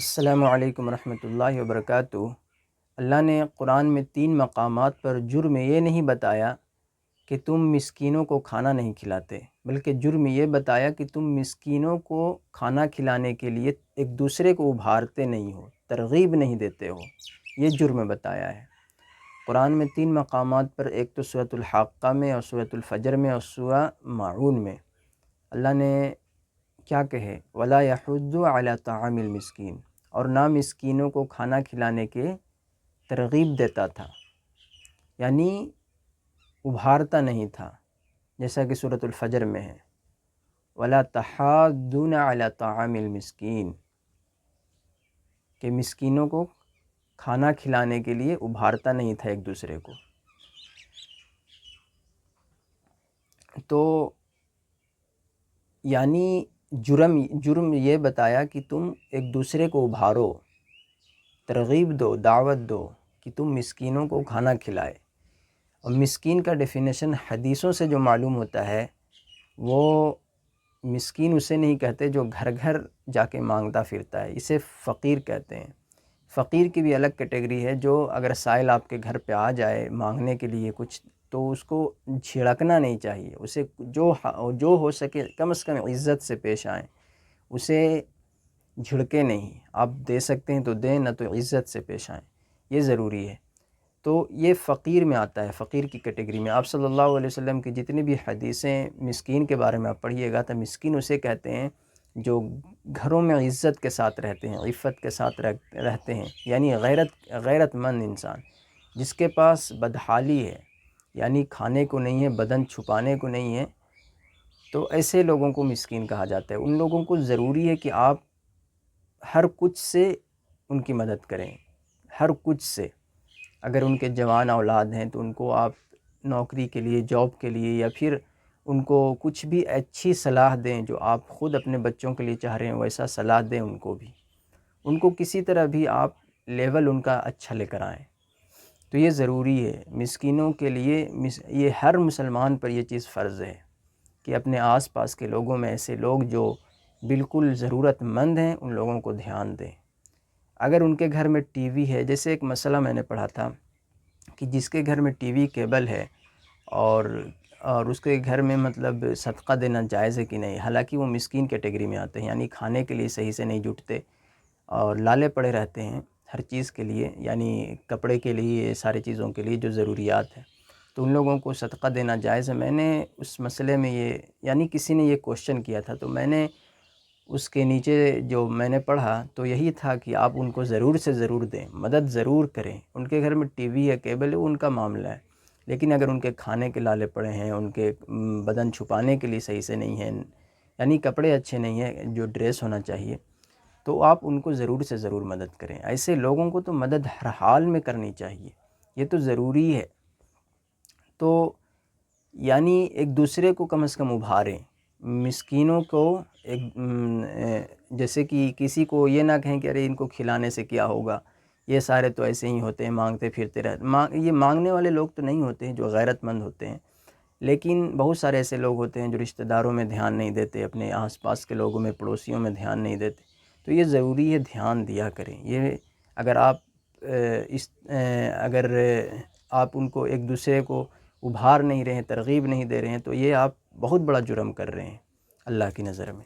السلام علیکم ورحمۃ اللہ وبرکاتہ۔ اللہ نے قرآن میں 3 مقامات پر جرم یہ نہیں بتایا کہ تم مسکینوں کو کھانا نہیں کھلاتے، بلکہ جرم یہ بتایا کہ تم مسکینوں کو کھانا کھلانے کے لیے ایک دوسرے کو ابھارتے نہیں ہو، ترغیب نہیں دیتے ہو، یہ جرم بتایا ہے قرآن میں 3 مقامات پر۔ ایک تو سورۃ الحاقہ میں اور سورۃ الفجر میں اور سورہ ماعون میں اللہ نے کیا کہے، وَلَا يَحُضُّ عَلَى طَعَامِ الْمِسْكِينِ، اور نہ مسکینوں کو کھانا کھلانے کے ترغیب دیتا تھا، یعنی ابھارتا نہیں تھا، جیسا کہ سورۃ الفجر میں ہے وَلَا تَحَاضُّونَ عَلَى طَعَامِ الْمِسْكِينِ، کہ مسکینوں کو کھانا کھلانے کے لیے ابھارتا نہیں تھا ایک دوسرے کو۔ تو یعنی جرم یہ بتایا کہ تم ایک دوسرے کو ابھارو، ترغیب دو، دعوت دو کہ تم مسکینوں کو کھانا کھلائے۔ اور مسکین کا ڈیفینیشن حدیثوں سے جو معلوم ہوتا ہے، وہ مسکین اسے نہیں کہتے جو گھر گھر جا کے مانگتا پھرتا ہے، اسے فقیر کہتے ہیں۔ فقیر کی بھی الگ کیٹیگری ہے، جو اگر سائل آپ کے گھر پہ آ جائے مانگنے کے لیے کچھ، تو اس کو جھڑکنا نہیں چاہیے، اسے جو ہو سکے کم از کم عزت سے پیش آئیں، اسے جھڑکے نہیں، آپ دے سکتے ہیں تو دیں، نہ تو عزت سے پیش آئیں، یہ ضروری ہے۔ تو یہ فقیر میں آتا ہے، فقیر کی کیٹیگری میں۔ آپ صلی اللہ علیہ وسلم کی جتنی بھی حدیثیں مسکین کے بارے میں آپ پڑھیے گا تو مسکین اسے کہتے ہیں جو گھروں میں عزت کے ساتھ رہتے ہیں، عفت کے ساتھ رہتے ہیں، یعنی غیرت مند انسان، جس کے پاس بدحالی ہے، یعنی کھانے کو نہیں ہے، بدن چھپانے کو نہیں ہے، تو ایسے لوگوں کو مسکین کہا جاتا ہے۔ ان لوگوں کو ضروری ہے کہ آپ ہر کچھ سے ان کی مدد کریں، ہر کچھ سے۔ اگر ان کے جوان اولاد ہیں تو ان کو آپ نوکری کے لیے، جاب کے لیے، یا پھر ان کو کچھ بھی اچھی صلاح دیں جو آپ خود اپنے بچوں کے لیے چاہ رہے ہیں، ویسا صلاح دیں ان کو بھی، ان کو کسی طرح بھی آپ لیول ان کا اچھا لے کر آئیں۔ تو یہ ضروری ہے مسکینوں کے لیے، یہ ہر مسلمان پر یہ چیز فرض ہے کہ اپنے آس پاس کے لوگوں میں ایسے لوگ جو بالکل ضرورت مند ہیں، ان لوگوں کو دھیان دیں۔ اگر ان کے گھر میں ٹی وی ہے، جیسے ایک مسئلہ میں نے پڑھا تھا کہ جس کے گھر میں ٹی وی کیبل ہے اور اس کے گھر میں مطلب صدقہ دینا جائز ہے کہ نہیں، حالانکہ وہ مسکین کیٹیگری میں آتے ہیں، یعنی کھانے کے لیے صحیح سے نہیں جٹتے اور لالے پڑے رہتے ہیں ہر چیز کے لیے، یعنی کپڑے کے لیے، ساری چیزوں کے لیے جو ضروریات ہیں، تو ان لوگوں کو صدقہ دینا جائز ہے۔ میں نے اس مسئلے میں یعنی کسی نے یہ کوشچن کیا تھا، تو میں نے اس کے نیچے جو میں نے پڑھا تو یہی تھا کہ آپ ان کو ضرور سے ضرور دیں، مدد ضرور کریں۔ ان کے گھر میں ٹی وی ہے، کیبل ہے، ان کا معاملہ ہے، لیکن اگر ان کے کھانے کے لالے پڑے ہیں، ان کے بدن چھپانے کے لیے صحیح سے نہیں ہیں، یعنی کپڑے اچھے نہیں ہیں جو ڈریس ہونا چاہیے، تو آپ ان کو ضرور سے ضرور مدد کریں۔ ایسے لوگوں کو تو مدد ہر حال میں کرنی چاہیے، یہ تو ضروری ہے۔ تو یعنی ایک دوسرے کو کم از کم ابھاریں، مسکینوں کو جیسے کہ کسی کو یہ نہ کہیں کہ ارے ان کو کھلانے سے کیا ہوگا، یہ سارے تو ایسے ہی ہوتے ہیں، مانگتے پھرتے رہتے۔ یہ مانگنے والے لوگ تو نہیں ہوتے ہیں جو غیرت مند ہوتے ہیں، لیکن بہت سارے ایسے لوگ ہوتے ہیں جو رشتہ داروں میں دھیان نہیں دیتے، اپنے آس پاس کے لوگوں میں، پڑوسیوں میں دھیان نہیں دیتے، تو یہ ضروری ہے دھیان دیا کریں۔ یہ اگر آپ ان کو ایک دوسرے کو ابھار نہیں رہے ہیں، ترغیب نہیں دے رہے ہیں، تو یہ آپ بہت بڑا جرم کر رہے ہیں اللہ کی نظر میں۔